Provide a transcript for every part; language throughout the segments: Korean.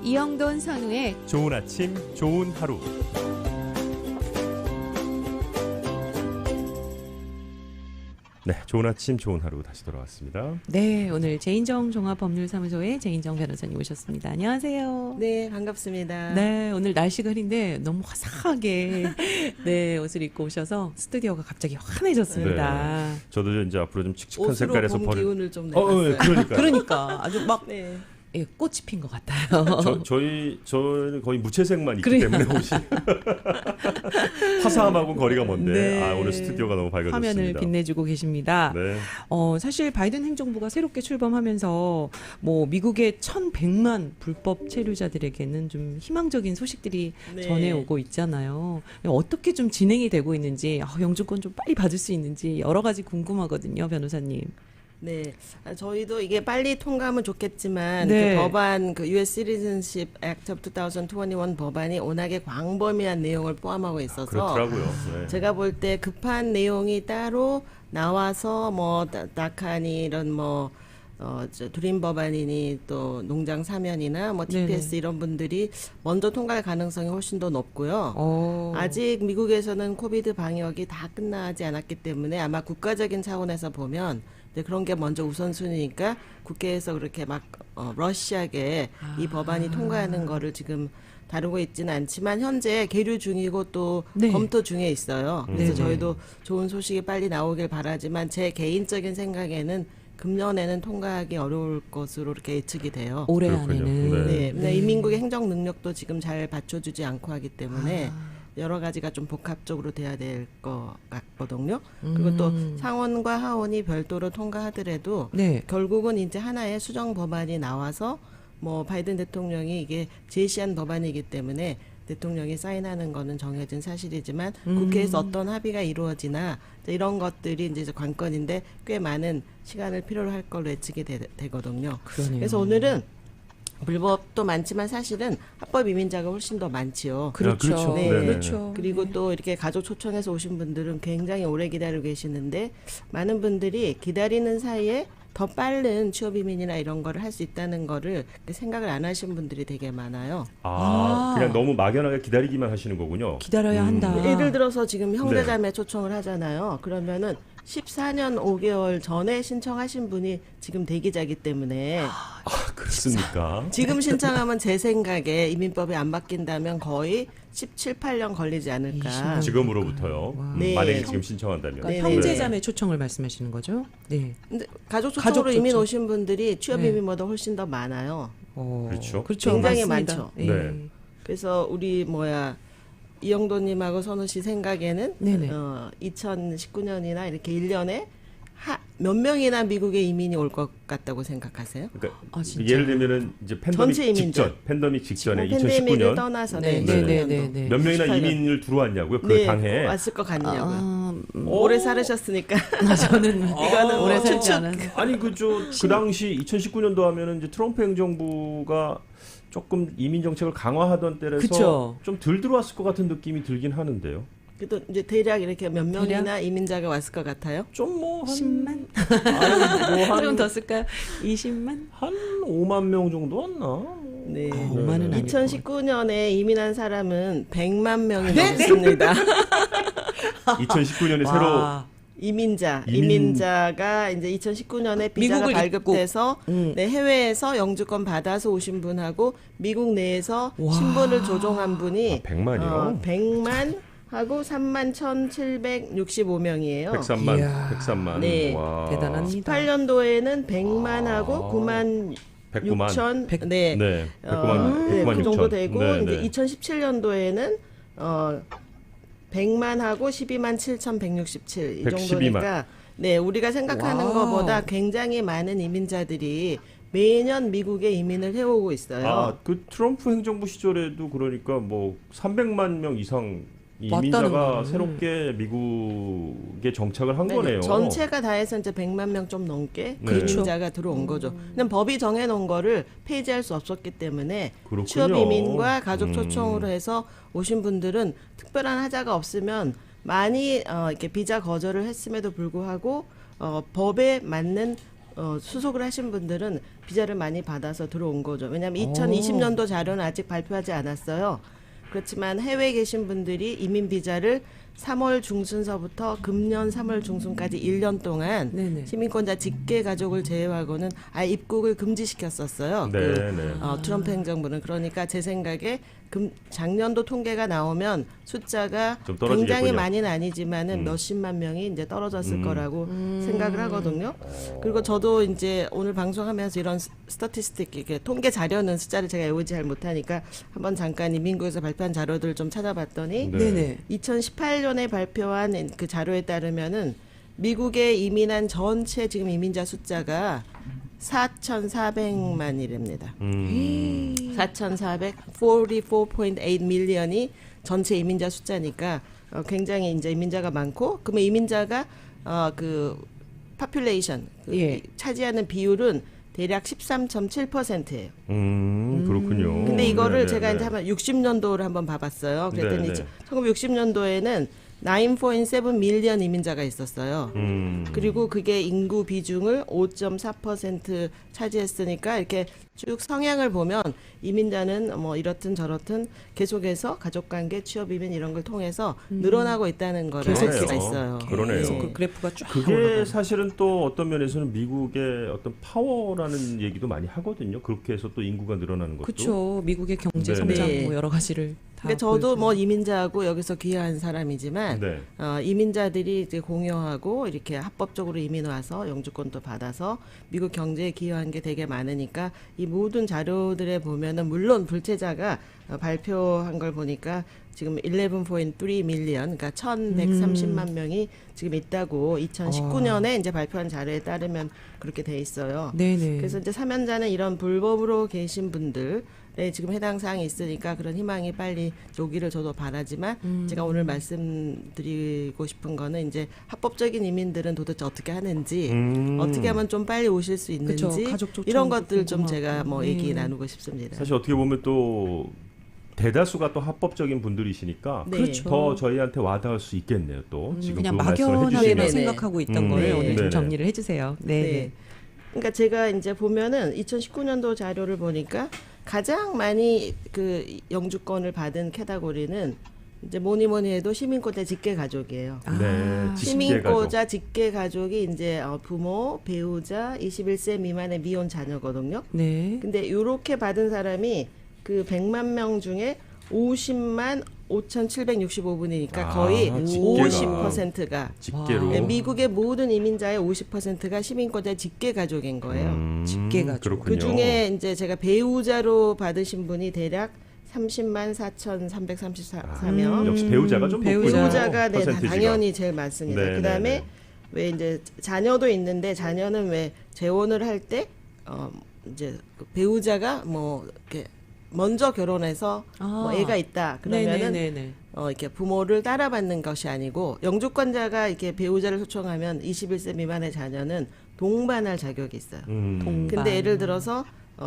이영돈 선우의 좋은 아침, 좋은 하루. 네, 좋은 아침, 좋은 하루 다시 돌아왔습니다. 네, 오늘 제인정 종합법률사무소의 제인정 변호사님 오셨습니다. 안녕하세요. 네, 반갑습니다. 네, 오늘 날씨가 흐린데 너무 화사하게 네, 옷을 입고 오셔서 스튜디오가 갑자기 환해졌습니다. 저도 이제 앞으로 좀 칙칙한 옷으로 색깔에서 봄 기운을 좀 내봤어요. 네, 그러니까. 그러니까 아주 막 네. 예, 꽃이 핀 것 같아요. 저희는 거의 무채색만 입기 그러니까. 때문에 옷이 화사함하고는 거리가 먼데 네. 오늘 스튜디오가 너무 밝아졌습니다. 화면을 빛내주고 계십니다. 네. 사실 바이든 행정부가 새롭게 출범하면서 뭐 미국의 1,100만 불법 체류자들에게는 좀 희망적인 소식들이 네. 전해오고 있잖아요. 어떻게 좀 진행이 되고 있는지, 영주권 좀 빨리 받을 수 있는지 여러 가지 궁금하거든요, 변호사님. 네, 저희도 이게 빨리 통과하면 좋겠지만 네. 그 법안, 그 U.S. Citizenship Act of 2021 법안이 워낙에 광범위한 내용을 포함하고 있어서 그렇더라고요. 네. 제가 볼 때 급한 내용이 따로 나와서 뭐 다카니 이런 뭐 드림 법안이니 또 농장 사면이나 뭐 TPS 네네. 이런 분들이 먼저 통과할 가능성이 훨씬 더 높고요. 아직 네. 미국에서는 코비드 방역이 다 끝나지 않았기 때문에 아마 국가적인 차원에서 보면 이제 그런 게 먼저 우선순위니까 국회에서 그렇게 막 러시하게 이 법안이 통과하는 거를 지금 다루고 있지는 않지만 현재 계류 중이고 또 네. 검토 중에 있어요. 그래서 네네. 저희도 좋은 소식이 빨리 나오길 바라지만 제 개인적인 생각에는 금년에는 통과하기 어려울 것으로 이렇게 예측이 돼요. 올해 그렇군요. 안에는 네, 근데 이민국의 행정 능력도 지금 잘 받쳐주지 않고 하기 때문에 여러 가지가 좀 복합적으로 돼야 될 것 같거든요. 그리고 또 상원과 하원이 별도로 통과하더라도 네. 결국은 이제 하나의 수정 법안이 나와서 뭐 바이든 대통령이 이게 제시한 법안이기 때문에 대통령이 사인하는 거는 정해진 사실이지만 국회에서 어떤 합의가 이루어지나 이런 것들이 이제 관건인데 꽤 많은 시간을 필요로 할 걸로 예측이 되거든요. 그러네요. 그래서 오늘은 불법도 많지만 사실은 합법 이민자가 훨씬 더 많지요. 그렇죠. 그렇죠. 네. 네네. 그렇죠. 그리고 네. 또 이렇게 가족 초청해서 오신 분들은 굉장히 오래 기다리고 계시는데 많은 분들이 기다리는 사이에 더 빠른 취업 이민이나 이런 거를 할 수 있다는 거를 생각을 안 하신 분들이 되게 많아요. 그냥 너무 막연하게 기다리기만 하시는 거군요. 기다려야 한다. 예를 들어서 지금 네. 형제자매 초청을 하잖아요. 그러면은 14년 5개월 전에 신청하신 분이 지금 대기자기 때문에 그렇습니까? 지금 신청하면 제 생각에 이민법이 안 바뀐다면 거의 17, 8년 걸리지 않을까. 20년. 지금으로부터요. 네. 만약에 지금 신청한다면. 그러니까 네. 형제자매 초청을 말씀하시는 거죠? 네. 근데 가족 초청으로 가족 이민 초청. 오신 분들이 취업 네. 이민보다 훨씬 더 많아요. 그렇죠. 그렇죠. 굉장히 맞습니다. 많죠. 예. 네. 그래서 우리 이영도님하고 선우 씨 생각에는 네네. 2019년이나 이렇게 1년에 몇 명이나 미국에 이민이 올 것 같다고 생각하세요? 그러니까 진짜. 예를 들면은 이제 전체 이민자. 팬데믹 직전에 팬데믹을 2019년 떠나서 네, 네, 네, 네, 네. 몇 명이나 18년. 이민을 들어왔냐고요? 그 네, 당해. 왔을 것 같냐고요. 아, 오래 살으셨으니까. 저는 이거는 오래 뭐 살지 추측. 않은. 아니 그 당시 2019년도 하면은 이제 트럼프 행정부가 조금 이민 정책을 강화하던 때라서 그쵸. 좀 덜 들어왔을 것 같은 느낌이 들긴 하는데요. 그래도 이제 대략 이렇게 몇 명이나 이민자가 왔을 것 같아요? 좀 뭐 10만? 한 조금 더 쓸까요? 20만? 5만 명 정도 왔나? 네. 5만은 아니고. 2019년에 이민한 사람은 100만 명이 넘습니다. 2019년에 새로 와. 이민자가 이제 2019년에 비자가 미국을 발급돼서 입국. 네, 해외에서 영주권 받아서 오신 분하고 미국 내에서 와. 신분을 조종한 분이 100만이요? 100만 하고 31,765명이에요. 103만, 이야. 103만. 네. 와. 대단합니다. 8년도에는 100만하고 9만 109만. 6천, 백- 네, 네. 109만, 네, 109만 그 정도 6천. 되고 네, 이제 네. 2017년도에는 100만 하고 12만 7,167 이 112만. 정도니까 네, 우리가 생각하는 와우. 것보다 굉장히 많은 이민자들이 매년 미국에 이민을 해오고 있어요. 그 트럼프 행정부 시절에도 그러니까 뭐 300만 명 이상 왔다는 이민자가 거는. 새롭게 미국에 정착을 한 네, 거네요. 전체가 다 해서 이제 100만 명 좀 넘게 네. 이민자가 들어온 거죠. 근데 법이 정해놓은 거를 폐지할 수 없었기 때문에 그렇군요. 취업 이민과 가족 초청으로 해서 오신 분들은 특별한 하자가 없으면 많이 이렇게 비자 거절을 했음에도 불구하고 법에 맞는 수속을 하신 분들은 비자를 많이 받아서 들어온 거죠. 왜냐하면 2020년도 자료는 아직 발표하지 않았어요. 그렇지만 해외에 계신 분들이 이민 비자를 3월 중순서부터 금년 3월 중순까지 1년 동안 네네. 시민권자 직계 가족을 제외하고는 아예 입국을 금지시켰었어요. 네, 그, 네. 트럼프 행정부는. 그러니까 제 생각에 작년도 통계가 나오면 숫자가 좀 떨어지겠군요. 굉장히 많이는 아니지만은 몇십만 명이 이제 떨어졌을 거라고 생각을 하거든요. 그리고 저도 이제 오늘 방송하면서 이런 스태티스틱 이게 통계 자료는 숫자를 제가 외우지 잘 못하니까 한번 잠깐 이민국에서 발표한 자료들을 좀 찾아봤더니 네. 네네. 2018년에 발표한 그 자료에 따르면은 미국에 이민한 전체 지금 이민자 숫자가 4,400만이랍니다. 4,444.8 밀리언이 전체 이민자 숫자니까 굉장히 이제 이민자가 많고, 그러면 이민자가 그 파퓰레이션 예. 차지하는 비율은 대략 13.7%예요. 그렇군요. 근데 이거를 네, 제가 네, 이제 한번 60년도를 한번 봐봤어요. 그랬더니 네, 네. 1960년도에는 9.7 밀리언 이민자가 있었어요. 그리고 그게 인구 비중을 5.4% 차지했으니까 이렇게 쭉 성향을 보면 이민자는 뭐 이렇든 저렇든 계속해서 가족관계, 취업 이민 이런 걸 통해서 늘어나고 있다는 걸 알 그러네요. 수가 있어요. 그러네요. 계속 그 그래프가 쫙 그게 올라가요. 사실은 또 어떤 면에서는 미국의 어떤 파워라는 얘기도 많이 하거든요. 그렇게 해서 또 인구가 늘어나는 것도. 그렇죠. 미국의 경제 네. 성장 네. 뭐 여러 가지를 다 그러니까 저도 보여주는. 뭐 이민자하고 여기서 귀화한 사람이지만 네. 이민자들이 이제 공여하고 이렇게 합법적으로 이민 와서 영주권도 받아서 미국 경제에 기여한 게 되게 많으니까 이 모든 자료들에 보면은 물론 불체자가 발표한 걸 보니까 지금 11.3 밀리언, 그러니까 1,130만 명이 지금 있다고 2019년에 이제 발표한 자료에 따르면 그렇게 돼 있어요. 네네. 그래서 이제 사면자는 이런 불법으로 계신 분들에 지금 해당 사항이 있으니까 그런 희망이 빨리 오기를 저도 바라지만 제가 오늘 말씀드리고 싶은 거는 이제 합법적인 이민들은 도대체 어떻게 하는지 어떻게 하면 좀 빨리 오실 수 있는지 그쵸, 가족 조청도 이런 것들 좀 궁금하고. 제가 뭐 얘기 네. 나누고 싶습니다. 사실 어떻게 보면 또 대다수가 또 합법적인 분들이시니까 네. 그렇죠. 더 저희한테 와닿을 수 있겠네요. 또 지금 그냥 그 말씀을 막연하게만 해주시면. 네네. 생각하고 있던 걸 네. 오늘 좀 네네. 정리를 해주세요. 네. 네. 그러니까 제가 이제 보면은 2019년도 자료를 보니까 가장 많이 그 영주권을 받은 캐터고리는 이제 뭐니 해도 시민권자 직계 가족이에요. 네, 직계 시민권자 직계 가족이 이제 부모, 배우자, 21세 미만의 미혼 자녀거든요. 네. 근데 이렇게 받은 사람이 그 100만 명 중에 50만 5,765분이니까 아, 거의 직계가. 50%가 직계로. 네, 미국의 모든 이민자의 50%가 시민권자 직계 가족인 거예요. 직계 가족. 그렇군요. 그 중에 이제 제가 배우자로 받으신 분이 대략 30만 4,334명. 역시 배우자가 좀 배우자. 높군요. 배우자가 네, 퍼센티지가. 당연히 제일 많습니다. 네, 그다음에 네, 네. 왜 이제 자녀도 있는데 자녀는 왜 재혼을 할 때 이제 그 배우자가 뭐 이렇게 먼저 결혼해서 뭐 애가 있다 그러면은 네네네네. 이렇게 부모를 따라받는 것이 아니고 영주권자가 이렇게 배우자를 초청하면 21세 미만의 자녀는 동반할 자격이 있어요. 동반. 근데 예를 들어서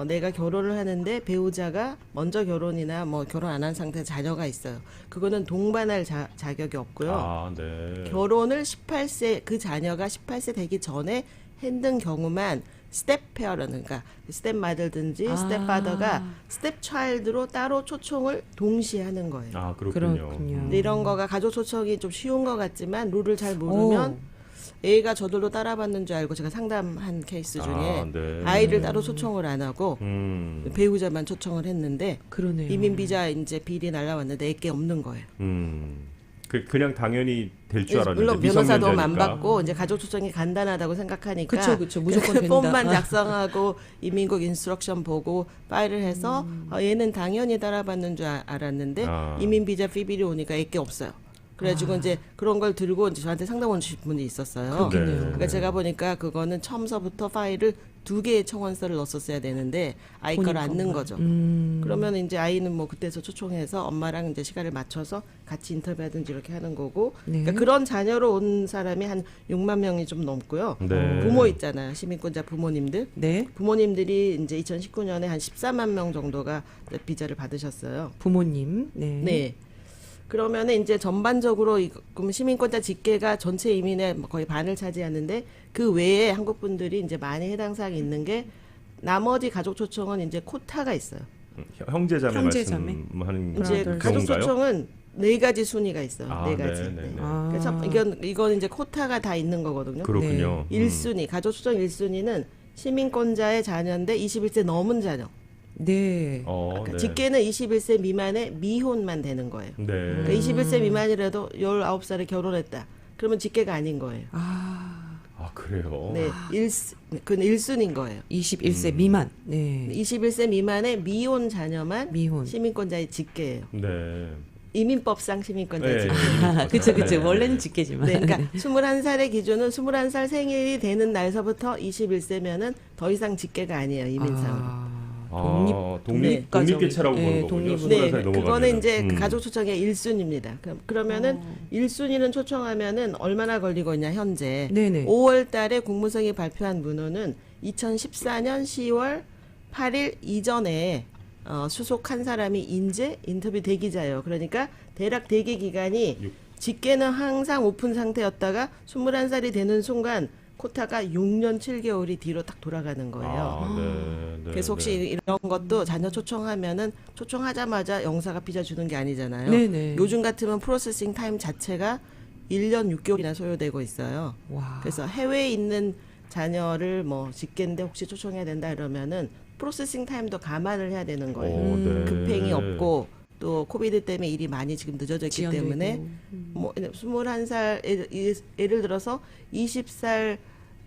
내가 결혼을 하는데 배우자가 먼저 결혼이나 뭐 결혼 안 한 상태에 자녀가 있어요. 그거는 동반할 자격이 없고요. 아, 네. 결혼을 18세 그 자녀가 18세 되기 전에 했는 경우만 스텝 페어라는 그러니까 스텝 마들든지 스텝 파더가 스텝 차일드로 따로 초청을 동시에 하는 거예요. 아, 그렇군요. 그렇군요. 근데 이런 거가 가족 초청이 좀 쉬운 것 같지만 룰을 잘 모르면 애가 저절로 따라받는 줄 알고 제가 상담한 케이스 중에 아, 네. 아이를 따로 초청을 안 하고 배우자만 초청을 했는데 그러네요. 이민 비자 이제 비리 날라왔는데 애게 없는 거예요. 그냥 당연히 될 줄 알았는데 물론 변호사 도움 안 미성년자니까. 받고 이제 가족 초청이 간단하다고 생각하니까 그쵸. 무조건 그 된다. 폼만 작성하고 이민국 인스트럭션 보고 파일을 해서 얘는 당연히 따라받는 줄 알았는데 이민 비자 피비리 오니까 애게 없어요. 그래가지고 이제 그런 걸 들고 이제 저한테 상담 온 분이 있었어요. 그렇겠네요. 그러니까 제가 보니까 그거는 처음서부터 파일을 2개의 청원서를 넣었어야 되는데 아이 걸 안 넣은 거죠. 그러면 이제 아이는 뭐 그때서 초청해서 엄마랑 이제 시간을 맞춰서 같이 인터뷰하든지 이렇게 하는 거고. 네. 그러니까 그런 자녀로 온 사람이 한 6만 명이 좀 넘고요. 네. 부모 있잖아요. 시민권자 부모님들. 네. 부모님들이 이제 2019년에 한 14만 명 정도가 비자를 받으셨어요. 부모님. 네. 네. 그러면은 이제 전반적으로 그럼 시민권자 직계가 전체 이민의 거의 반을 차지하는데 그 외에 한국 분들이 이제 많이 해당 사항이 있는 게 나머지 가족 초청은 이제 코타가 있어요. 형제자매 형제자매? 말씀하는 이제 브라더스. 가족 경우인가요? 초청은 4가지 순위가 있어요. 아, 4가지. 네, 네, 네. 네. 아. 그래서 이건 이제 코타가 다 있는 거거든요. 그렇군요. 1순위 가족 초청 1순위는 시민권자의 자녀인데 21세 넘은 자녀. 네. 그러니까 네. 직계는 21세 미만의 미혼만 되는 거예요. 네. 그러니까 21세 미만이라도 19살에 결혼했다. 그러면 직계가 아닌 거예요. 아, 그래요. 네, 그건 1순위인 거예요. 21세 미만. 네. 21세 미만의 미혼 자녀만 미혼. 시민권자의 직계예요. 네. 이민법상 시민권자의 네. 직계. 그쵸, 그쵸. 네. 원래는 직계지만. 네, 그러니까 21살의 기준은 21살 생일이 되는 날서부터 21세면은 더 이상 직계가 아니에요, 이민상으로. 독립개체라고 네, 보는 거군요. 독립. 21살이 네, 넘어가면. 그거는 이제 그 가족 초청의 1순위입니다. 그러면은 1순위는 초청하면은 얼마나 걸리고 있냐 현재. 네네. 5월 달에 국무성이 발표한 문호는 2014년 10월 8일 이전에 수속한 사람이 인터뷰 대기자예요. 그러니까 대략 대기 기간이 직계는 항상 오픈 상태였다가 21살이 되는 순간 코타가 6년 7개월이 뒤로 딱 돌아가는 거예요. 네, 그래서 혹시 이런 것도 자녀 초청하면은 초청하자마자 영사가 비자 주는 게 아니잖아요. 네네. 요즘 같으면 프로세싱 타임 자체가 1년 6개월이나 소요되고 있어요. 와. 그래서 해외에 있는 자녀를 뭐 직계인데 혹시 초청해야 된다 이러면은 프로세싱 타임도 감안을 해야 되는 거예요. 네. 급행이 없고 또 코비드 때문에 일이 많이 지금 늦어져 있기 지연되고. 때문에 뭐 21살 예를 들어서 20살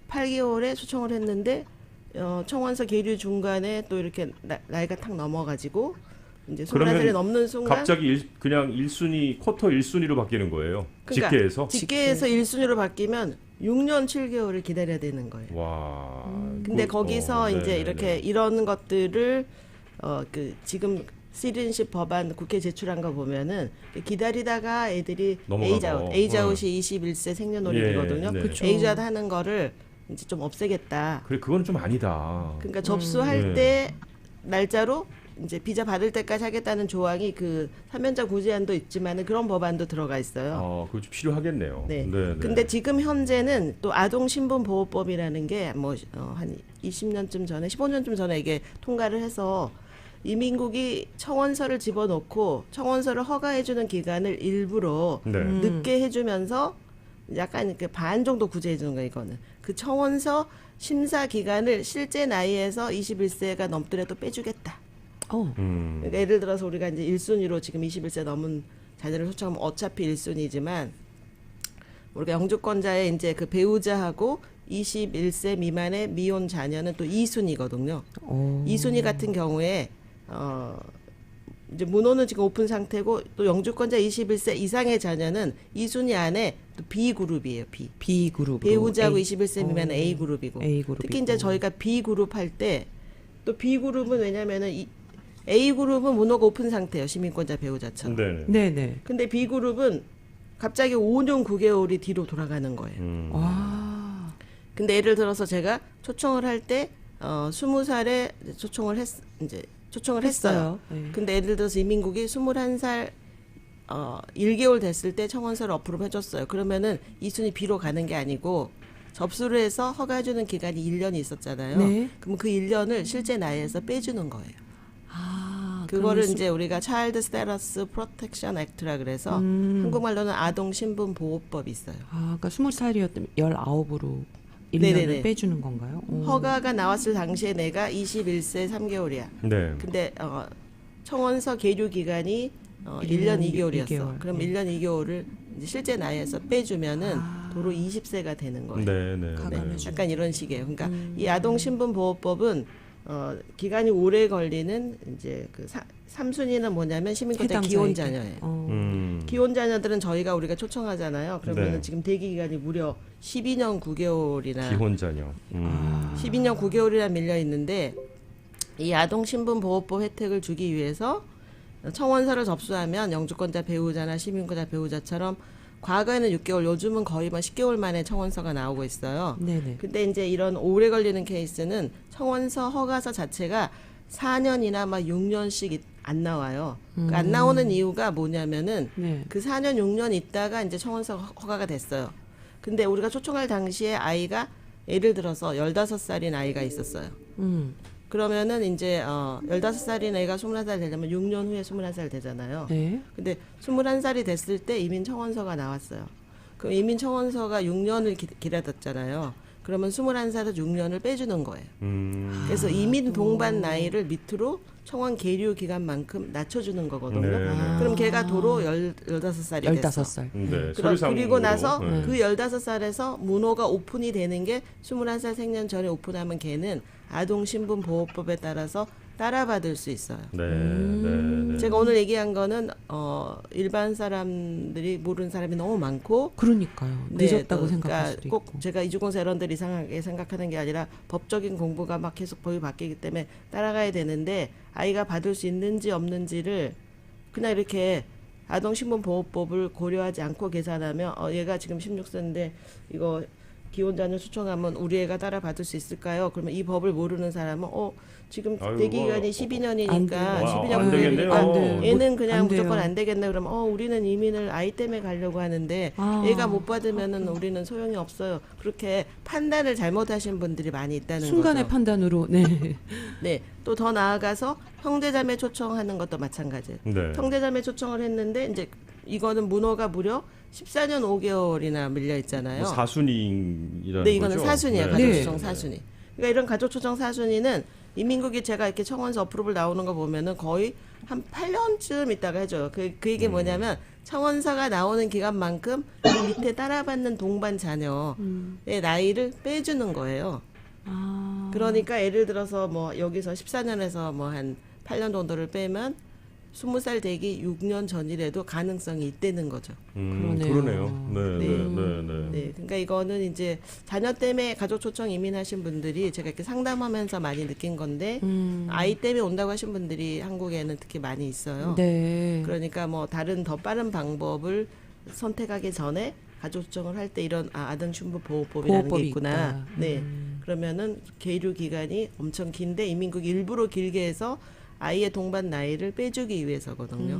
8개월에 초청을 했는데 청원서 계류 중간에 또 이렇게 나이가 탁 넘어가지고 이제 21살이 넘는 순간 갑자기 그냥 1순위 쿼터 1순위로 바뀌는 거예요. 그러니까 직계에서. 직계에서 1순위로 바뀌면 6년 7개월을 기다려야 되는 거예요. 와. 근데 거기서 이제 이렇게 이런 것들을 지금 시리즌십 법안 국회 제출한 거 보면은 기다리다가 애들이 넘어가고. 에이즈아웃이 21세 생년월일이거든요. 네. 그쵸. 에이즈아웃 하는 거를 이제 좀 없애겠다. 그래 그건 좀 아니다. 그러니까 접수할 때 날짜로 이제 비자 받을 때까지 하겠다는 조항이 그 사면자 구제안도 있지만은 그런 법안도 들어가 있어요. 그거 좀 필요하겠네요. 네. 근데 지금 현재는 또 아동 신분 보호법이라는 게 뭐 한 20년쯤 전에 15년쯤 전에 이게 통과를 해서 이민국이 청원서를 집어넣고 청원서를 허가해주는 기간을 일부러 늦게 해주면서 약간 이렇게 반 정도 구제해주는 거예요. 이거는 그 청원서 심사 기간을 실제 나이에서 21세가 넘더라도 빼주겠다. 그러니까 예를 들어서 우리가 이제 1순위로 지금 21세 넘은 자녀를 초청하면 어차피 1순위지만 우리가 영주권자의 이제 그 배우자하고 21세 미만의 미혼 자녀는 또 2순위거든요. 2순위 같은 경우에 이제 문호는 지금 오픈 상태고 또 영주권자 21세 이상의 자녀는 2순위 안에 또 B그룹이에요. B그룹. 배우자하고 21세 미만은 A그룹이고. 특히 이제 저희가 B그룹 할 때 또 B그룹은 왜냐면은 A그룹은 문호가 오픈 상태예요. 시민권자 배우자처럼. 네네. 근데 B그룹은 갑자기 5년 9개월이 뒤로 돌아가는 거예요. 와. 근데 예를 들어서 제가 초청을 할 때 20살에 초청을 했어요. 네. 근데 예를 들어서 이민국이 21살 1개월 됐을 때 청원서를 어프로브 해줬어요. 그러면은 2순위 B로 가는 게 아니고 접수를 해서 허가해주는 기간이 1년이 있었잖아요. 네. 그럼 그 1년을 실제 나이에서 빼주는 거예요. 그거를 이제 우리가 Child Status Protection Act라 그래서 한국말로는 아동 신분 보호법이 있어요. 그러니까 20살이었다면 19으로 1년을 네네네. 빼주는 건가요? 허가가 나왔을 당시에 내가 21세 3개월이야. 네. 근데 청원서 계류 기간이 1년 2개월이었어. 2개월. 그럼 1년 2개월을 이제 실제 나이에서 빼주면은 도로 20세가 되는 거예요. 네. 약간 이런 식이에요. 그러니까 이 아동 신분 보호법은 기간이 오래 걸리는 이제 그 3순위는 뭐냐면 시민권자 기혼 자녀예요. 기혼 자녀들은 우리가 초청하잖아요. 그러면 지금 대기 기간이 무려 12년 9개월이나 기혼 자녀. 12년 9개월이나 밀려 있는데 이 아동 신분 보호법 혜택을 주기 위해서 청원서를 접수하면 영주권자 배우자나 시민권자 배우자처럼 과거에는 6개월, 요즘은 거의 10개월 만에 청원서가 나오고 있어요. 네네. 근데 이제 이런 오래 걸리는 케이스는 청원서 허가서 자체가 4년이나 6년씩 안 나와요. 그러니까 안 나오는 이유가 뭐냐면은 네. 그 4년 6년 있다가 이제 청원서 허가가 됐어요. 근데 우리가 초청할 당시에 아이가 예를 들어서 15살인 아이가 있었어요. 그러면은 이제 15살인 애가 21살 되려면 6년 후에 21살 되잖아요. 네. 근데 21살이 됐을 때 이민 청원서가 나왔어요. 그럼 이민 청원서가 6년을 기다렸잖아요. 그러면 21살에서 6년을 빼주는 거예요. 그래서 이민 동반 나이를 밑으로 청원 계류 기간만큼 낮춰주는 거거든요. 네, 그럼 걔가 도로 15살이 됐어. 15살. 네. 그리고 나서 네. 그 15살에서 문호가 오픈이 되는 게 21살 생년 전에 오픈하면 걔는 아동신분보호법에 따라서 따라받을 수 있어요. 네, 네. 제가 오늘 얘기한 거는 일반 사람들이 모르는 사람이 너무 많고 그러니까요. 늦었다고 또 생각할 그러니까 수도 꼭 있고. 제가 이주공 세런들 이상하게 생각하는 게 아니라 법적인 공부가 막 계속 법이 바뀌기 때문에 따라가야 되는데 아이가 받을 수 있는지 없는지를 그냥 이렇게 아동신분보호법을 고려하지 않고 계산하면 얘가 지금 16세인데 이거 기혼자녀 초청하면 우리 애가 따라 받을 수 있을까요? 그러면 이 법을 모르는 사람은 지금 아이고, 대기 기간이 안 12년이니까 돼요. 12년 안 되겠네요. 후니까 안 얘는 그냥 안 무조건 돼요. 안 되겠네. 그러면 우리는 이민을 아이 때문에 가려고 하는데 아. 얘가 못 받으면은 우리는 소용이 없어요. 그렇게 판단을 잘못하신 분들이 많이 있다는 순간의 거죠. 판단으로. 네. 네. 또 더 나아가서 형제자매 초청하는 것도 마찬가지예요. 네. 형제자매 초청을 했는데 이제 이거는 문호가 무려 14년 5개월이나 밀려 있잖아요. 뭐 사순이라는 네, 이거는 거죠? 사순이야. 네. 가족초청 사순이. 그러니까 이런 가족초청 사순이는 이민국이 제가 이렇게 청원서 어프로블 나오는 거 보면은 거의 한 8년쯤 있다가 해줘요. 그 얘기 뭐냐면 청원서가 나오는 기간만큼 그 밑에 따라받는 동반 자녀의 나이를 빼주는 거예요. 아. 그러니까 예를 들어서 뭐 여기서 14년에서 뭐 한 8년 정도를 빼면 20살 되기 6년 전이라도 가능성이 있다는 거죠. 그러네요. 그러네요. 네, 네. 네, 네, 네. 네, 그러니까 이거는 이제 자녀 때문에 가족 초청 이민하신 분들이 제가 이렇게 상담하면서 많이 느낀 건데 아이 때문에 온다고 하신 분들이 한국에는 특히 많이 있어요. 네. 그러니까 뭐 다른 더 빠른 방법을 선택하기 전에 가족 초청을 할 때 이런 아동신분보호법이라는 게 보호법이 있구나. 있다. 네, 그러면은 계류 기간이 엄청 긴데 이민국이 일부러 길게 해서 아이의 동반 나이를 빼주기 위해서거든요.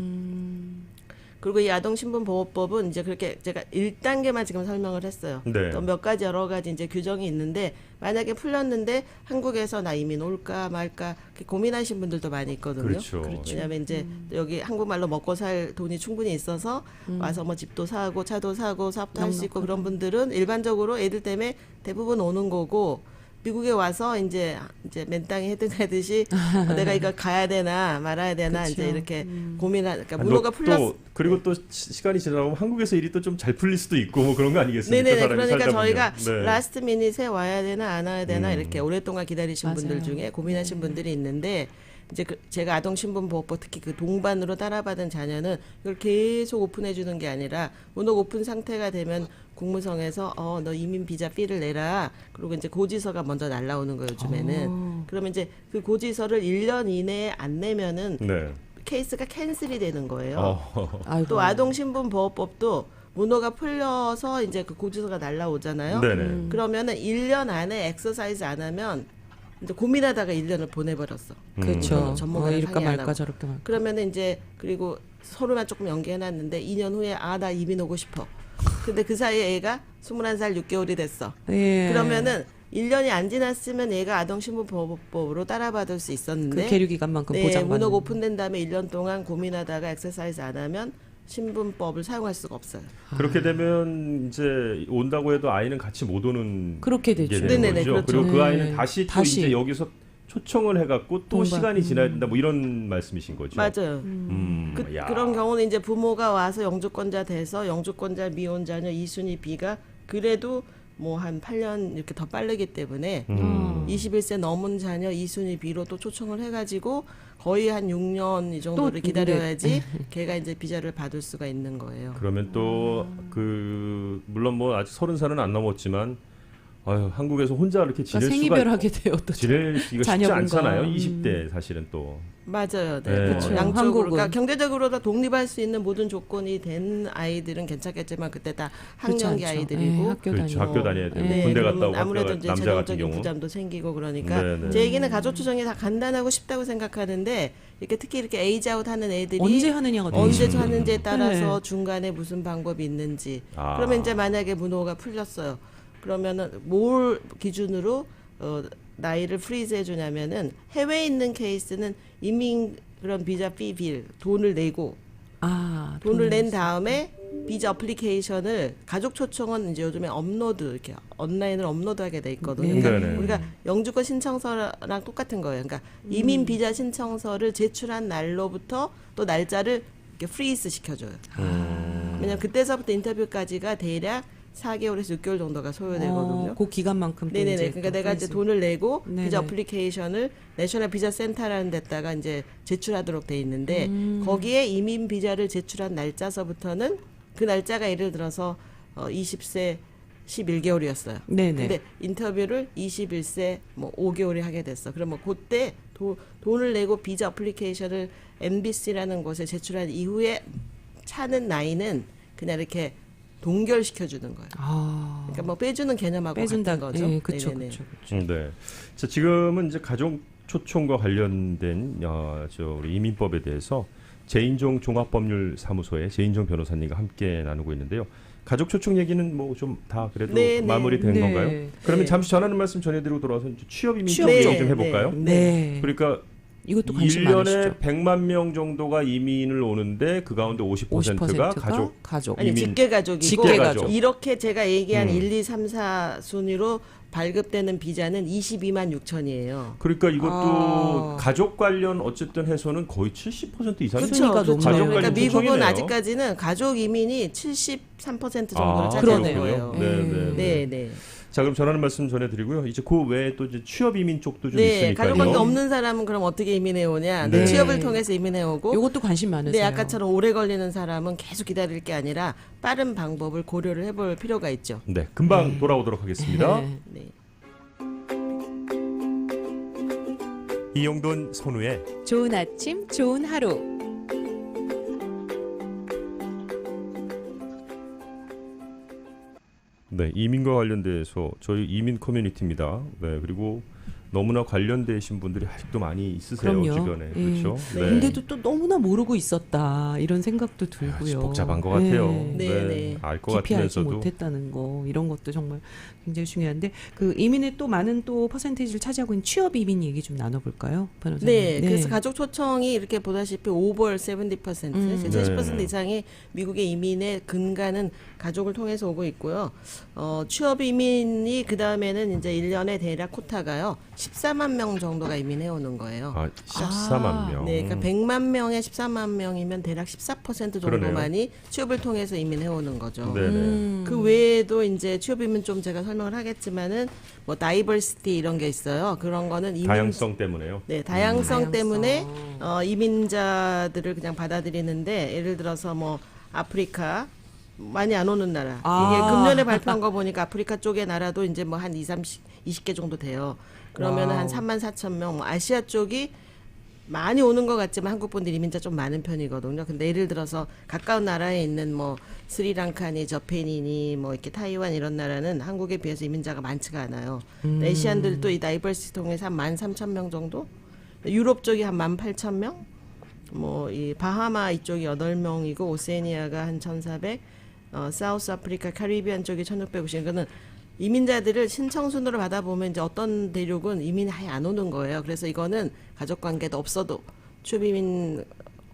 그리고 이 아동신분보호법은 이제 그렇게 제가 1단계만 지금 설명을 했어요. 네. 또 몇 가지 여러 가지 이제 규정이 있는데 만약에 풀렸는데 한국에서 나 이민 올까 말까 이렇게 고민하신 분들도 많이 있거든요. 그렇죠. 왜냐하면 이제 여기 한국말로 먹고 살 돈이 충분히 있어서 와서 뭐 집도 사고 차도 사고 사업도 할 수 있고 그런 분들은 일반적으로 애들 때문에 대부분 오는 거고 미국에 와서 이제 맨땅에 헤딩하듯이 내가 이거 가야 되나 말아야 되나 그쵸. 이제 이렇게 고민하 그러니까 아, 문호가 또 풀렸 그리고 또 시간이 지나면 한국에서 일이 또 좀 잘 풀릴 수도 있고 뭐 그런 거 아니겠습니까? 네네네. 사람이 그러니까 살다 저희가 보면. 네. 라스트 미닛에 와야 되나 안 와야 되나 이렇게 오랫동안 기다리신 맞아요. 분들 중에 고민하신 분들이 있는데 이제 제가 아동신분보호법 특히 그 동반으로 따라받은 자녀는 이걸 계속 오픈해 주는 게 아니라 문호 오픈 상태가 되면 국무성에서 너 이민 비자 피를 내라. 그리고 이제 고지서가 먼저 날라오는 거예요, 요즘에는. 그러면 이제 그 고지서를 1년 이내에 안 내면은 네. 케이스가 캔슬이 되는 거예요. 아이고. 또 아동신분보호법도 문호가 풀려서 이제 그 고지서가 날라오잖아요. 네네. 그러면은 1년 안에 엑서사이즈 안 하면 이제 고민하다가 1년을 보내버렸어. 그렇죠. 전문가를 이럴까 상의 안 말까 하고. 저럴까 말까. 그러면은 이제 그리고 서류만 조금 연계해놨는데 2년 후에 나 이민 오고 싶어. 근데 그 사이에 애가 21살 6개월이 됐어. 예. 그러면은 1년이 안 지났으면 얘가 아동신분보호법으로 따라받을 수 있었는데 그 계류 기간만큼 네, 보장받는. 문호가 오픈된 다음에 1년 동안 고민하다가 엑서사이즈 안 하면 신분법을 사용할 수가 없어요. 그렇게 되면 이제 온다고 해도 아이는 같이 못 오는 그렇게 게 되죠. 되는 네네네, 거죠. 그렇죠. 그리고 그 네. 아이는 다시 또 다시. 이제 여기서 초청을 해갖고 또 동반. 시간이 지나야 된다 뭐 이런 말씀이신 거죠. 맞아요. 야. 그런 경우는 이제 부모가 와서 영주권자 돼서 영주권자 미혼 자녀 2순위 B가 그래도 뭐 한 8년 이렇게 더 빠르기 때문에 21세 넘은 자녀 2순위 B로 또 초청을 해가지고 거의 한 6년 이 정도를 또 기다려야지 걔가 이제 비자를 받을 수가 있는 거예요. 그러면 또 그 물론 뭐 아직 30살은 안 넘었지만 아유, 한국에서 혼자 이렇게 그러니까 지낼 생이별하게 돼요. 또 지내기가 쉽지 자녀분과. 않잖아요. 20대 사실은 또. 맞아요. 네. 네. 그렇죠. 양쪽으로. 한국은. 그러니까 경제적으로 다 독립할 수 있는 모든 조건이 된 아이들은 괜찮겠지만 그때 다 그렇지 학령기 않죠. 아이들이고 네, 학교 그렇죠. 다니고. 학교 다녀야 되고 네. 군대 그러면 갔다 오고 아무래도 학교 이제 남자 같은 재정적인 경우. 부담도 생기고 그러니까 네, 네. 제 얘기는 가족 추정이 다 간단하고 쉽다고 생각하는데 이렇게 특히 이렇게 에이지아웃 하는 애들이 언제 하느냐가 되게 언제 중요해요. 하는지에 따라서 네. 중간에 무슨 방법이 있는지 아. 그러면 이제 만약에 문호가 풀렸어요. 그러면은 뭘 기준으로 나이를 프리즈 해주냐면은 해외에 있는 케이스는 이민 그런 비자 필 돈을 내고 돈을 낸 다음에 비자 어플리케이션을 가족 초청은 이제 요즘에 업로드 이렇게 온라인으로 업로드하게 돼 있거든요. 네. 그러니까 네네. 우리가 영주권 신청서랑 똑같은 거예요. 그러니까 이민 비자 신청서를 제출한 날로부터 또 날짜를 이렇게 프리즈 시켜줘요. 왜냐면 그때서부터 인터뷰까지가 대략 4개월에서 6개월 정도가 소요되거든요. 그 기간만큼 또 네네네. 이제 그러니까 또 내가 이제 프리즈. 돈을 내고 네네. 비자 어플리케이션을 내셔널 비자 센터라는 데다가 이제 제출하도록 돼 있는데 거기에 이민 비자를 제출한 날짜서부터는 그 날짜가 예를 들어서 20세 11개월이었어요. 네네. 근데 인터뷰를 21세 뭐 5개월에 하게 됐어. 그러면 그때 돈을 내고 비자 어플리케이션을 MBC라는 곳에 제출한 이후에 차는 나이는 그냥 이렇게 동결시켜 주는 거예요. 그러니까 뭐 빼주는 개념하고 빼준다. 같은 거죠. 네, 그렇죠, 네네네. 그렇죠. 네. 자, 지금은 이제 가족 초청과 관련된 우리 이민법에 대해서 제인종 종합법률사무소의 제인종 변호사님과 함께 나누고 있는데요. 가족 초청 얘기는 뭐 좀 다 그래도 네, 네. 마무리된 네. 건가요? 그러면 네. 잠시 전하는 말씀 전해드리고 돌아와서 취업 이민 취업 얘기 네, 좀 해볼까요? 네. 그러니까 이것도 관심 1년에 많으시죠? 100만 명 정도가 이민을 오는데 그 가운데 50%가 가족. 아니 이민- 직계 가족이고 직계 가족. 이렇게 제가 얘기한 1, 2, 3, 4 순위로 발급되는 비자는 22만 6천이에요. 그러니까 이것도 아. 가족 관련 어쨌든 해서는 거의 70% 이상이 순위가 그렇죠. 높네요. 가족 그러니까 관련 미국은 초청이네요. 아직까지는 가족 이민이 73% 정도를 아, 차지하고 그러네요. 있고요. 네. 네, 네. 자, 그럼 전하는 말씀 전해드리고요. 이제 그 외에 또 이제 취업 이민 쪽도 좀 네, 있으니까요. 가족관계 없는 사람은 그럼 어떻게 이민해 오냐? 네. 취업을 통해서 이민해 오고 이것도 관심 많으세요. 네, 아까처럼 오래 걸리는 사람은 계속 기다릴 게 아니라 빠른 방법을 고려를 해볼 필요가 있죠. 네, 금방 돌아오도록 하겠습니다. 네. 네. 이용돈 선우의 좋은 아침, 좋은 하루. 네, 이민과 관련돼서 저희 이민 커뮤니티입니다. 네, 그리고 너무나 관련되신 분들이 아직도 많이 있으세요. 그럼요. 주변에. 예. 그렇죠? 네. 근데도 또 너무나 모르고 있었다 이런 생각도 아주 들고요. 복잡한 것 같아요. 네, 네. 알 것 깊이 알지 같으면서도 못했다는 거 이런 것도 정말 굉장히 중요한데 그 이민의 또 많은 또 퍼센테이지를 차지하고 있는 취업 이민 얘기 좀 나눠볼까요, 변호사님? 네, 그래서 가족 초청이 이렇게 보다시피 오버 70%, 70% 네. 이상이 미국의 이민의 근간은 가족을 통해서 오고 있고요. 취업 이민이 그 다음에는 이제 1년에 대략 코타가요. 14만 명 정도가 이민해 오는 거예요. 14만 명. 네, 그러니까 100만 명에 14만 명이면 대략 14% 정도만이 취업을 통해서 이민해 오는 거죠. 네네. 그 외에도 이제 취업 이민 좀 제가 설명을 하겠지만은 뭐 다이버시티 이런 게 있어요. 그런 거는 이민 다양성 때문에요. 네, 다양성 다양성. 때문에 이민자들을 그냥 받아들이는데 예를 들어서 뭐 아프리카 많이 안 오는 나라. 이게 금년에 발표한 거 보니까 아프리카 쪽의 나라도 이제 뭐 한 20개 정도 돼요. 그러면 한 3만 4천 명. 뭐 아시아 쪽이 많이 오는 것 같지만 한국 분들 이민자 좀 많은 편이거든요. 근데 예를 들어서 가까운 나라에 있는 뭐 스리랑카니 저페니니 뭐 이렇게 타이완 이런 나라는 한국에 비해서 이민자가 많지가 않아요. 아시안들도 이 다이버시티 통해서 한 13,000명 정도? 유럽 쪽이 한 18,000명? 뭐 이 바하마 이쪽이 8명이고 오세니아가 한 1,400, 사우스 아프리카 카리비안 쪽이 1,650. 이거는 이민자들을 신청 순으로 받아보면 이제 어떤 대륙은 이민 아예 안 오는 거예요. 그래서 이거는 가족 관계도 없어도 취업이민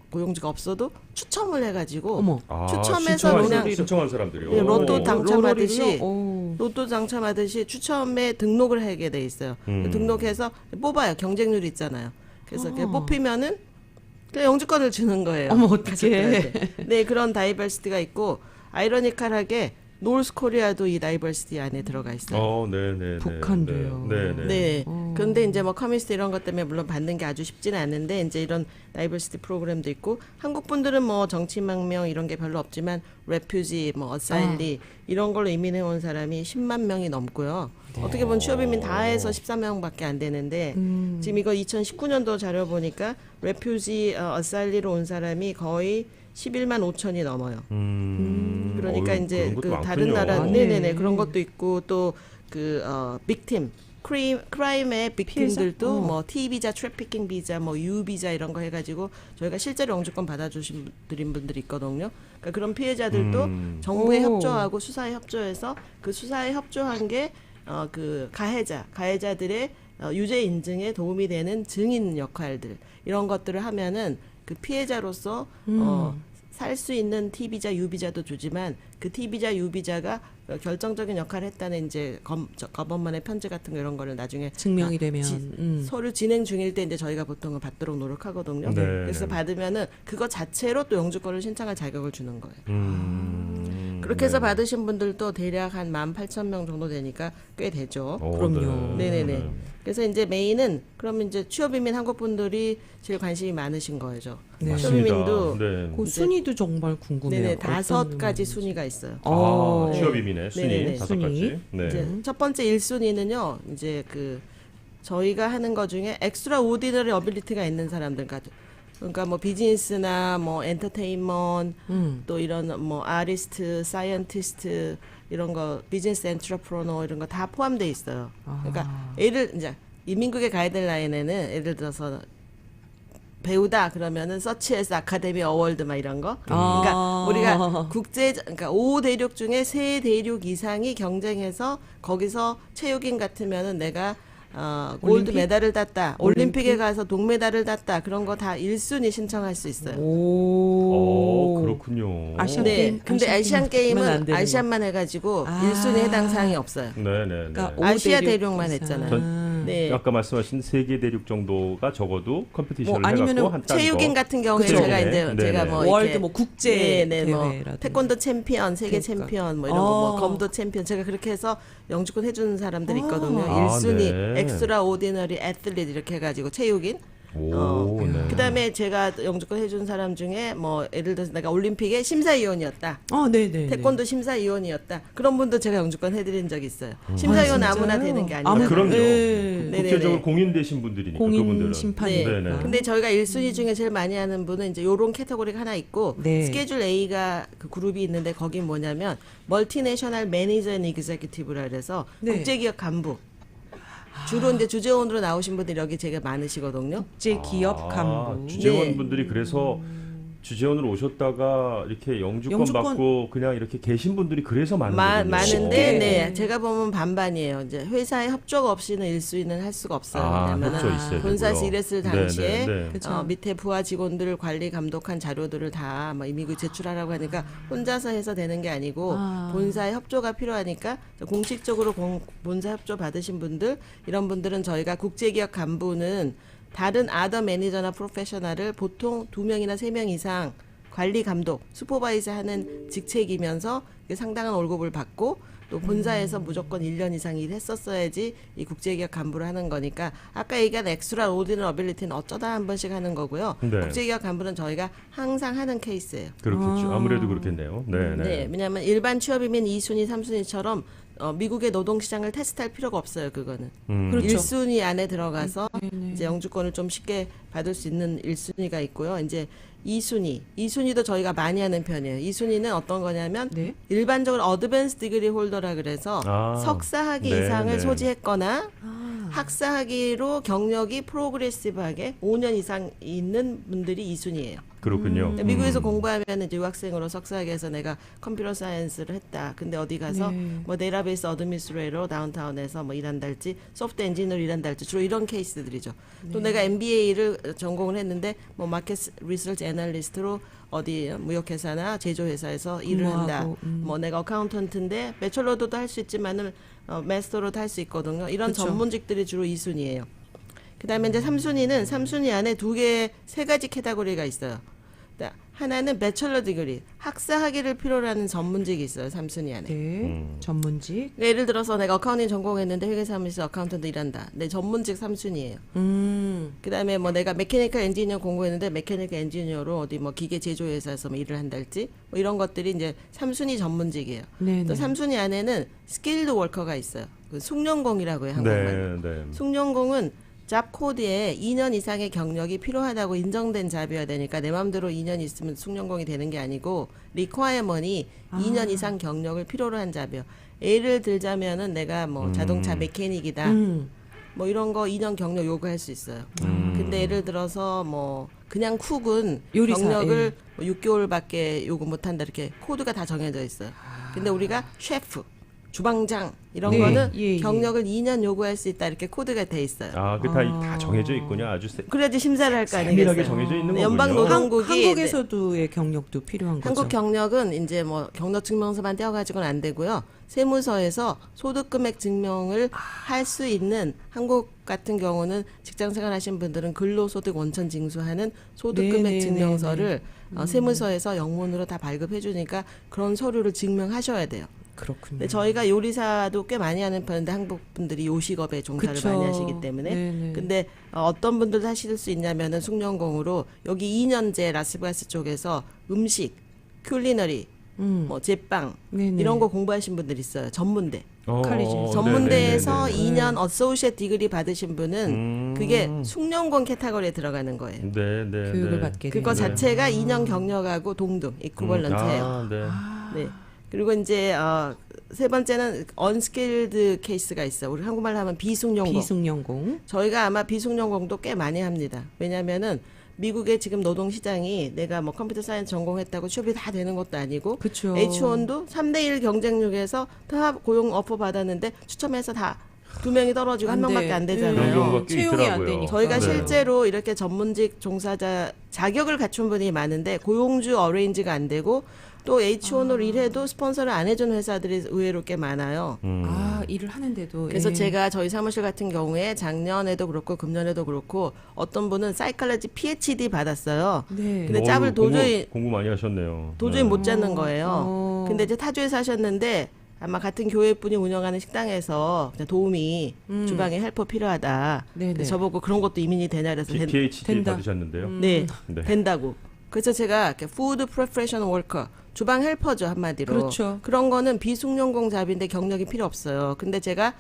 고용주가 없어도 추첨을 해가지고 어머. 추첨해서 그냥 신청한 사람들이요. 네, 로또 오. 당첨하듯이 오. 로또 당첨하듯이 추첨에 등록을 하게 돼 있어요. 등록해서 뽑아요. 경쟁률이 있잖아요. 그래서 이렇게 뽑히면은 그 영주권을 주는 거예요. 어머, 어떡해. 가족들한테. 네, 그런 다이버시티가 있고 아이러니컬하게 노스 코리아도 이 다이버시티 안에 들어가 있어요. 네네. 북한도요. 네네. 네. 그런데 이제 뭐 커뮤니스트 이런 것 때문에 물론 받는 게 아주 쉽지는 않은데 이제 이런 다이버시티 프로그램도 있고 한국 분들은 뭐 정치망명 이런 게 별로 없지만 레퓨지, 뭐 어사일리 이런 걸로 이민해 온 사람이 10만 명이 넘고요. 어떻게 보면 취업이민 다 해서 14명밖에 안 되는데 지금 이거 2019년도 자료 보니까 레퓨지, 어사일리로 온 사람이 거의 11만 5천이 넘어요. 그러니까 이제 그 다른 나라, 네네네 그런 것도 있고 또 그 빅팀. 크라임의 빅팀들도 뭐 T 비자, 트래피킹 비자, 뭐 U 비자 이런 거 해가지고 저희가 실제로 영주권 받아주신 분들이 있거든요. 그러니까 그런 피해자들도 정부에 협조하고 수사에 협조해서 그 수사에 협조한 게 그 가해자들의 유죄 인증에 도움이 되는 증인 역할들 이런 것들을 하면은 그 피해자로서 살 수 있는 T 비자, U 비자도 주지만 그 T 비자, U 비자가 결정적인 역할을 했다는 이제 거버먼의 편지 같은 거 이런 거를 나중에 증명이 되면 서류 진행 중일 때 이제 저희가 보통은 받도록 노력하거든요. 네, 그래서 네. 받으면은 그거 자체로 또 영주권을 신청할 자격을 주는 거예요. 그렇게 해서 네. 받으신 분들도 대략 한 18,000명 정도 되니까 꽤 되죠. 그럼요. 네네네. 그래서 이제 메인은 그러면 이제 취업이민 한국 분들이 제일 관심이 많으신 거죠. 네. 취업이민도 네. 그 순위도 정말 궁금해요. 네네 어떤 5가지 의미인지. 순위가 있어요. 취업이민의 순위 네네네. 5가지. 순위. 네. 이제 첫 번째 1순위는요. 이제 그 저희가 하는 것 중에 엑스트라 오디너리 어빌리티가 있는 사람들 그러니까 뭐 비즈니스나 뭐 엔터테인먼트 또 이런 뭐 아티스트, 사이언티스트 이런 거 비즈니스 엔트러프로너 이런 거 다 포함돼 있어요. 그러니까 이제 이민국의 가이드라인에는 예를 들어서 배우다 그러면은 서치에서 아카데미 어워드 막 이런 거. 그러니까 우리가 그러니까 5대륙 중에 3대륙 이상이 경쟁해서 거기서 체육인 같으면은 내가 골드 올림픽? 메달을 땄다. 올림픽에 가서 동메달을 땄다. 그런 거 다 1순위 신청할 수 있어요. 오. 그렇군요. 아시안 네. 게임? 근데 아시안 아시안 게임은 안 게임은 되는 아시안만 해가지고 아. 1순위 해당 사항이 없어요. 네네. 그러니까 아시아 5대륙 대륙만 이상. 했잖아요. 네. 아까 말씀하신 세계 대륙 정도가 적어도 컴피티션을 뭐 아니면은 해갖고 한 체육인 같은 경우에 그쵸. 제가 이제 네네. 제가 뭐 월드 이렇게 뭐 국제 뭐 대회라든지. 태권도 챔피언, 세계 그러니까. 챔피언 뭐 이런 거 뭐 검도 챔피언 제가 그렇게 해서 영주권 해주는 사람들이 있거든요. 아, 1순위 네. 엑스트라 오디너리 애틀릿 이렇게 해가지고 체육인. 오, 네. 그다음에 제가 영주권 해준 사람 중에 뭐 예를 들어서 내가 올림픽의 심사위원이었다. 네네. 태권도 심사위원이었다. 그런 분도 제가 영주권 해드린 적이 있어요. 심사위원 아, 아무나 진짜요? 되는 게 아무나. 아니라. 그럼요. 네. 국제적으로 공인되신 분들이니까 공인 그분들은. 심판이니까. 네. 네네. 근데 저희가 1순위 중에 제일 많이 하는 분은 이제 요런 캐터고리가 하나 있고 네. 스케줄 A가 그 그룹이 있는데 거긴 뭐냐면 멀티내셔널 매니저 앤 이그제큐티브라 그래서 네. 국제기업 간부. 주로 이제 주재원으로 나오신 분들이 여기 되게 많으시거든요. 국제 기업 간부. 주재원분들이 그래서 주재원으로 오셨다가 이렇게 영주권 받고 그냥 이렇게 계신 분들이 그래서 많은 거군요. 많은데 쉽게. 네 제가 보면 반반이에요. 이제 회사의 협조가 없이는 1순위는 할 수가 없어요. 왜냐면 협조 있어야 본사에서 되고요. 일했을 네, 당시에 네, 네. 그쵸. 밑에 부하 직원들을 관리 감독한 자료들을 다 막 이미국 제출하라고 하니까 혼자서 해서 되는 게 아니고 본사의 협조가 필요하니까 공식적으로 본사 협조 받으신 분들 이런 분들은 저희가 국제기업 간부는 다른 아더 매니저나 프로페셔널을 보통 2명이나 3명 이상 관리 감독, 슈퍼바이저 하는 직책이면서 상당한 월급을 받고 또 본사에서 무조건 1년 이상 일했었어야지 이 국제기업 간부를 하는 거니까 아까 얘기한 엑스트라 오디너 어빌리티는 어쩌다 한 번씩 하는 거고요. 네. 국제기업 간부는 저희가 항상 하는 케이스예요. 그렇겠죠. 아무래도 그렇겠네요. 네, 네. 네, 왜냐하면 일반 취업이면 2순위, 3순위처럼 미국의 노동시장을 테스트할 필요가 없어요. 그거는. 그렇죠. 1순위 안에 들어가서 이제 영주권을 좀 쉽게 받을 수 있는 1순위가 있고요. 이제 2순위도 저희가 많이 하는 편이에요. 2순위는 어떤 거냐면 네. 일반적으로 어드밴스 디그리 홀더라 그래서 석사학위 네, 이상을 네. 소지했거나 학사학위로 경력이 프로그레시브하게 5년 이상 있는 분들이 2순위예요. 그렇군요. 미국에서 공부하면 이제 유학생으로 석사학위에서 내가 컴퓨터 사이언스를 했다. 근데 어디 가서 네. 뭐 데이터베이스 어드미니스트레이터로 다운타운에서 뭐 일한다 할지 소프트 엔지니어로 일한다 할지 주로 이런 케이스들이죠. 또 내가 MBA를 전공을 했는데 뭐 마켓 리서치 애널리스트로 어디 무역회사나 제조회사에서 일을 한다. 근무하고, 뭐 내가 어카운턴트인데 배철로도 할 수 있지만은 마스터로도 할 수 있거든요. 이런 그쵸. 전문직들이 주로 2순위예요. 그다음에 이제 3순위는 3순위 안에 세 가지 캐테고리가 있어요. 하나는 배철러 디그리, 학사 학위를 필요로 하는 전문직이 있어요. 3순위 안에. 네. 전문직. 예를 들어서 내가 어카운팅 전공했는데 회계사무소 어카운턴트 일한다. 내 전문직 3순위예요. 그다음에 뭐 내가 메케니컬 엔지니어 공부했는데 메케니컬 엔지니어로 어디 뭐 기계 제조회사에서 뭐 일을 한달지 뭐 이런 것들이 이제 3순위 전문직이에요. 네. 또 3순위 안에는 스킬드 워커가 있어요. 그 숙련공이라고 해요, 한국말로. 네. 숙련공은 잡 코드에 2년 이상의 경력이 필요하다고 인정된 잡이어야 되니까 내 마음대로 2년 있으면 숙련공이 되는 게 아니고 리퀘어먼이 2년 이상 경력을 필요로 한 잡이요. 예를 들자면은 내가 뭐 자동차 메케닉이다. 뭐 이런 거 2년 경력 요구할 수 있어요. 근데 예를 들어서 뭐 그냥 쿡은 요리사, 경력을 뭐 6개월밖에 요구 못 한다 이렇게 코드가 다 정해져 있어요. 근데 우리가 셰프 주방장 이런 네, 거는 예. 경력을 2년 요구할 수 있다 이렇게 코드가 돼 있어요. 다 정해져 있군요. 아주 그래야지 심사를 할 거 세밀하게 아니겠어요. 정해져 있는 거군요. 연방노동국이 한국에서도의 경력도 필요한 거죠. 한국 경력은 이제 뭐 경력증명서만 떼어가지고는 안 되고요. 세무서에서 소득금액 증명을 할 수 있는 한국 같은 경우는 직장생활 하신 분들은 근로소득 원천 징수하는 소득금액 네네네네. 증명서를 세무서에서 영문으로 다 발급해 주니까 그런 서류를 증명하셔야 돼요. 그렇군요. 근데 저희가 요리사도 꽤 많이 하는 편인데 한국 분들이 요식업에 종사를 그쵸. 많이 하시기 때문에 네네. 근데 어떤 분들도 하실 수 있냐면은 숙련공으로 여기 2년제 라스베가스 쪽에서 음식, 큘리너리, 뭐 제빵 네네. 이런 거 공부하신 분들 있어요. 전문대. 칼리지. 전문대에서 네네네네. 2년 어소시에이트 디그리 받으신 분은 그게 숙련공 캐터고리에 들어가는 거예요. 네. 교육을 받게 그거 되는 자체가 2년 경력하고 동등 이쿠벌런트예요. 네. 네. 그리고 이제 세 번째는 언스킬드 케이스가 있어. 우리 한국말로 하면 비숙련공. 비숙련공. 저희가 아마 비숙련공도 꽤 많이 합니다. 왜냐하면은 미국의 지금 노동 시장이 내가 뭐 컴퓨터 사이언스 전공했다고 취업이 다 되는 것도 아니고 그렇죠. H1도 3대1 경쟁력에서 다 고용 오퍼 받았는데 추첨해서 다 2명이 떨어지고 안 1명밖에 안 돼. 그런 되잖아요. 경우가 꽤 채용이 안 있더라고요. 되니까. 저희가 네. 실제로 이렇게 전문직 종사자 자격을 갖춘 분이 많은데 고용주 어레인지가 안 되고 또 H1으로 일해도 스폰서를 안 해준 회사들이 의외로 꽤 많아요. 일을 하는데도. 그래서 예. 제가 저희 사무실 같은 경우에 작년에도 그렇고 금년에도 그렇고 어떤 분은 사이클러지 PhD 받았어요. 네. 근데 짭을 도저히 공부 많이 하셨네요. 도저히 네. 못 잡는 거예요. 어. 근데 이제 타주에 사셨는데 아마 같은 교회 분이 운영하는 식당에서 그냥 도우미 주방에 헬퍼 필요하다. 네네. 그래서 저보고 그런 것도 이민이 되냐 그래서 PhD 된다. 받으셨는데요. 네, 네. 된다고. 그래서 제가 이렇게 푸드 프로페셔널 워커 주방 헬퍼죠 한마디로. 그렇죠. 그런 거는 비숙련공 잡인데 경력이 필요 없어요. 근데 제가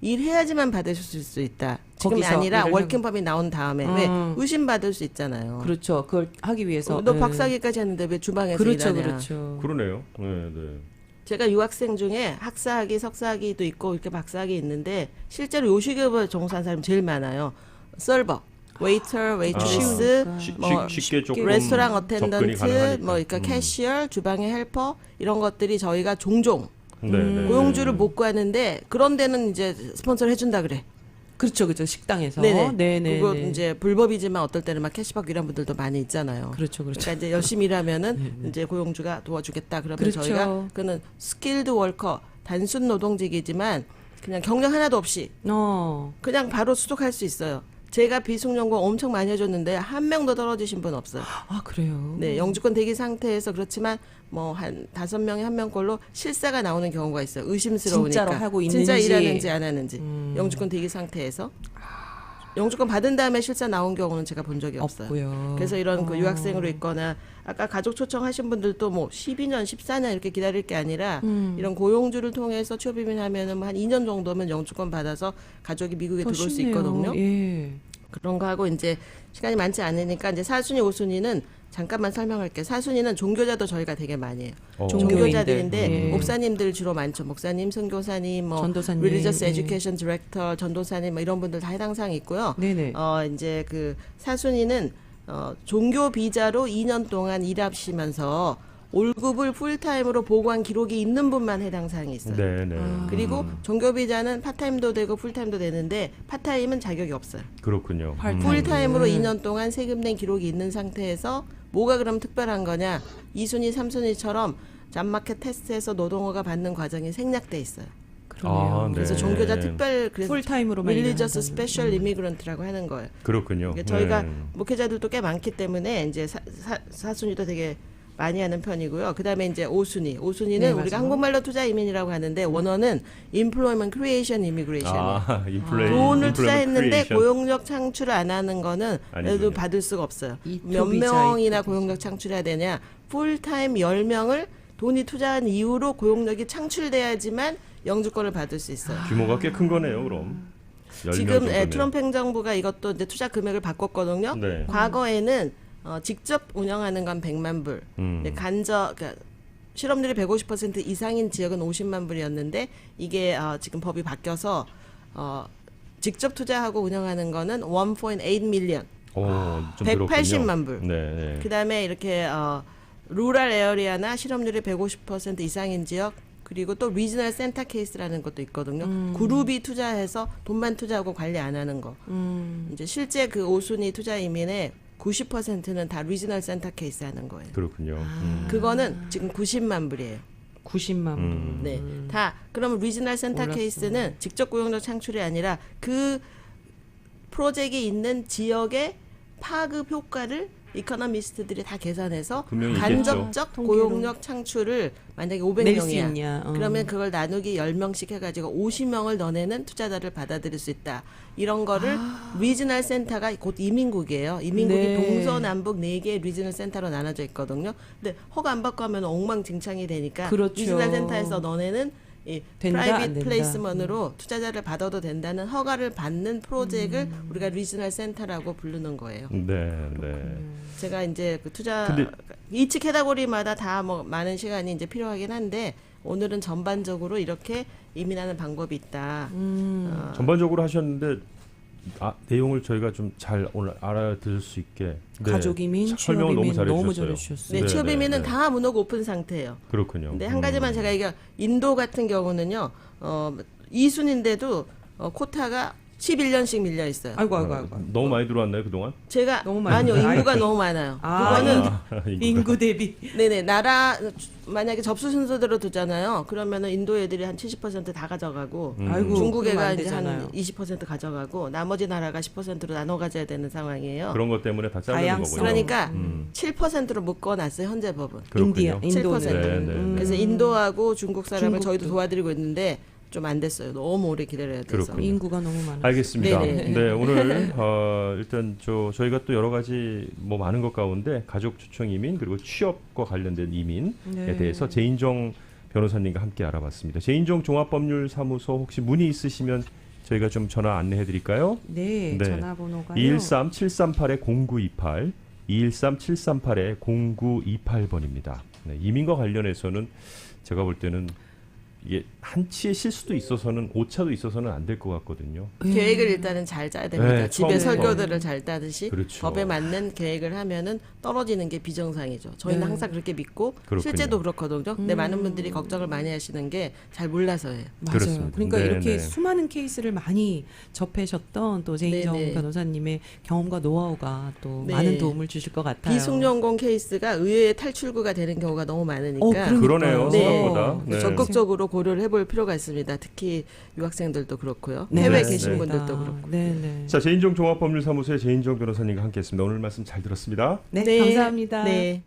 일해야지만 받으실 수 있다. 지금이 거기서 아니라 일을 월킹법이 나온 다음에 왜 의심 받을 수 있잖아요. 그렇죠. 그걸 하기 위해서. 너 예. 박사학위까지 했는데 왜 주방에서 그렇죠, 일하냐. 그렇죠. 그러네요. 네. 제가 유학생 중에 학사학위, 석사학위도 있고 이렇게 박사학위 있는데 실제로 요식업을 종사한 사람이 제일 많아요. 서버, 웨이터, 웨이트리스, 뭐 쉽게 조금 레스토랑 접근이 어텐던트, 가능하니까. 뭐 그러니까 캐시어, 주방의 헬퍼 이런 것들이 저희가 종종 네. 고용주를 못 구하는데 그런 데는 이제 스폰서를 해준다 그래. 그렇죠, 그렇죠. 식당에서. 네네. 그거 이제 불법이지만 어떨 때는 막 캐시바ck 이런 분들도 많이 있잖아요. 그렇죠, 그렇죠. 그러니까 이제 열심히 일하면은 이제 고용주가 도와주겠다. 그러면 그렇죠. 저희가 그는 스킬드 워커 단순 노동직이지만 그냥 경력 하나도 없이 그냥 바로 수속할 수 있어요. 제가 비숙련공 엄청 많이 해줬는데 한 명도 떨어지신 분 없어요. 아, 그래요? 네, 영주권 대기 상태에서 그렇지만 뭐 한 5명에 1명꼴로 실사가 나오는 경우가 있어요. 의심스러우니까. 진짜로 하고 있는지. 진짜 일하는지 안 하는지. 영주권 대기 상태에서. 영주권 받은 다음에 실사 나온 경우는 제가 본 적이 없어요. 없고요. 그래서 이런 그 유학생으로 있거나 아까 가족 초청하신 분들도 뭐 12년, 14년 이렇게 기다릴 게 아니라 이런 고용주를 통해서 취업 이민하면은 한 2년 정도면 영주권 받아서 가족이 미국에 더 들어올 수 쉽네요. 있거든요. 예. 그런 거 하고 이제 시간이 많지 않으니까 이제 4순위, 5순위는 잠깐만 설명할게요. 4순위는 종교자도 저희가 되게 많이 해요. 종교인들. 종교자들인데 예. 목사님들 주로 많죠. 목사님, 선교사님, 뭐 전도사님. Religious 예. Education Director, 전도사님 뭐 이런 분들 다 해당 사항이 있고요. 네네. 이제 그 4순위는 종교 비자로 2년 동안 일하시면서 월급을 풀타임으로 보고한 기록이 있는 분만 해당 사항이 있어요. 네. 그리고 종교 비자는 파타임도 되고 풀타임도 되는데 파타임은 자격이 없어요. 그렇군요. 팔- 풀타임으로 네. 2년 동안 세금 낸 기록이 있는 상태에서 뭐가 그럼 특별한 거냐? 2순위, 3순위처럼 잡마켓 테스트에서 노동어가 받는 과정이 생략돼 있어요. 그러네요. 네. 그래서 종교자 특별 그래서 풀타임으로만 릴리저스 일하는 스페셜 이미그런트라고 하는 거예요. 그렇군요. 그러니까 저희가 네. 목회자들도 꽤 많기 때문에 이제 사순위도 되게 많이 하는 편이고요. 그다음에 이제 5순위. 5순위는 네, 우리가 맞아요. 한국말로 투자 이민이라고 하는데 원어는 employment creation immigration. 돈을 투자했는데 고용력 창출을 안 하는 거는 아니군요. 그래도 받을 수가 없어요. 이 몇 투비자, 명이나 이 투비자. 고용력 창출해야 되냐? 풀타임 10명을 돈이 투자한 이후로 고용력이 창출돼야지만 영주권을 받을 수 있어요. 규모가 꽤 큰 거네요, 그럼. 10명 지금 정도면. 트럼프 행정부가 이것도 이제 투자 금액을 바꿨거든요. 네. 과거에는 직접 운영하는 건 100만 불, 그러니까 실업률이 150% 이상인 지역은 50만 불이었는데 이게 지금 법이 바뀌어서 직접 투자하고 운영하는 거는 1.8 밀리언, 좀 180만 불. 네, 네. 그다음에 이렇게 루럴 에어리아나 실업률이 150% 이상인 지역 그리고 또 리지널 센터 케이스라는 것도 있거든요. 그룹이 투자해서 돈만 투자하고 관리 안 하는 거. 이제 실제 그 5순위 투자 이민의 90%는 다 리지널 센터 케이스 하는 거예요. 그렇군요. 그거는 지금 90만 불이에요. 90만 분. 네. 다 그러면 리지널 센터 몰랐어. 케이스는 직접 고용력 창출이 아니라 그 프로젝트에 있는 지역의 파급 효과를 이코노미스트들이 다 계산해서 분명히 간접적 통계로. 고용력 창출을 만약에 낼 수 500명이야. 있냐. 그러면 그걸 나누기 10명씩 해가지고 50명을 너네는 투자자를 받아들일 수 있다. 이런 거를 리지널 센터가 곧 이민국이에요. 이민국이 네. 동서남북 4개의 리지널 센터로 나눠져 있거든요. 근데 허가 안 받고 하면 엉망진창이 되니까 그렇죠. 리지널 센터에서 너네는 이 된다, 안 프라이빗 된다. 플레이스먼으로 투자자를 받아도 된다는 허가를 받는 프로젝트를 우리가 리지널 센터라고 부르는 거예요. 네, 네. 제가 이제 그 투자 근데- 이치 캐다고리마다 다 뭐 많은 시간이 이제 필요하긴 한데 오늘은 전반적으로 이렇게 이민하는 방법이 있다. 전반적으로 하셨는데 내용을 저희가 좀 잘 오늘 알아들을 수 있게 가족 이민, 취업 설명을 이민 너무 너무 잘해주셨어요. 잘해주셨어요. 네, 취업 이민은 네. 다 문호가 오픈 상태예요. 그렇군요. 근데 한 가지만 제가 이게 인도 같은 경우는요. 2순인데도 코타가 11년씩 밀려 있어요. 아이고. 너무 많이 들어왔나요 그동안? 제가 너무 많아요. 아니요 인구가 너무 많아요. 아, 그거는 인구 대비. 네네 나라 만약에 접수 순서대로 두잖아요. 그러면은 인도 애들이 한 70%다 가져가고 아이고, 중국 그러면 애가 안 이제 한 되잖아요. 20% 가져가고 나머지 나라가 10%로 나눠 가져야 되는 상황이에요. 그런 것 때문에 다 자르는 다양성. 거군요. 그러니까 7%로 묶어놨어요 현재 법은. 인도는. 7%. 네, 네. 그래서 인도하고 중국 사람을 중국도. 저희도 도와드리고 있는데 좀 안 됐어요. 너무 오래 기다려야 돼서. 그렇군요. 인구가 너무 많아. 알겠습니다. 네네. 네, 오늘 일단 저희가 또 여러 가지 뭐 많은 것 가운데 가족 초청 이민 그리고 취업과 관련된 이민에 네. 대해서 제인정 변호사님과 함께 알아봤습니다. 제인정 종합법률사무소 혹시 문의 있으시면 저희가 좀 전화 안내해 드릴까요? 네, 네. 전화번호가요. 213-738-0928 213-738-0928번입니다. 네, 이민과 관련해서는 제가 볼 때는 이게 한치의 실수도 있어서는 오차도 있어서는 안 될 것 같거든요. 계획을 일단은 잘 짜야 됩니다. 네, 집에 처음부터. 설교들을 잘 따듯이 그렇죠. 법에 맞는 계획을 하면은 떨어지는 게 비정상이죠. 저희는 네. 항상 그렇게 믿고 그렇군요. 실제도 그렇거든요. 근데 많은 분들이 걱정을 많이 하시는 게 잘 몰라서예요. 맞아요. 그렇습니다. 그러니까 네, 이렇게 네. 수많은 케이스를 많이 접하셨던 또 제인정 네, 네. 변호사님의 경험과 노하우가 또 네. 많은 도움을 주실 것 같아요. 비숙련공 케이스가 의외의 탈출구가 되는 경우가 너무 많으니까 그러니까요. 그러네요. 네. 생각보다. 네. 적극적으로 고려를 해볼 필요가 있습니다. 특히 유학생들도 그렇고요. 네, 해외에 네, 계신 네. 분들도 그렇고. 네, 네. 자, 제인정 종합법률사무소의 제인정 변호사님과 함께했습니다. 오늘 말씀 잘 들었습니다. 네, 감사합니다. 네.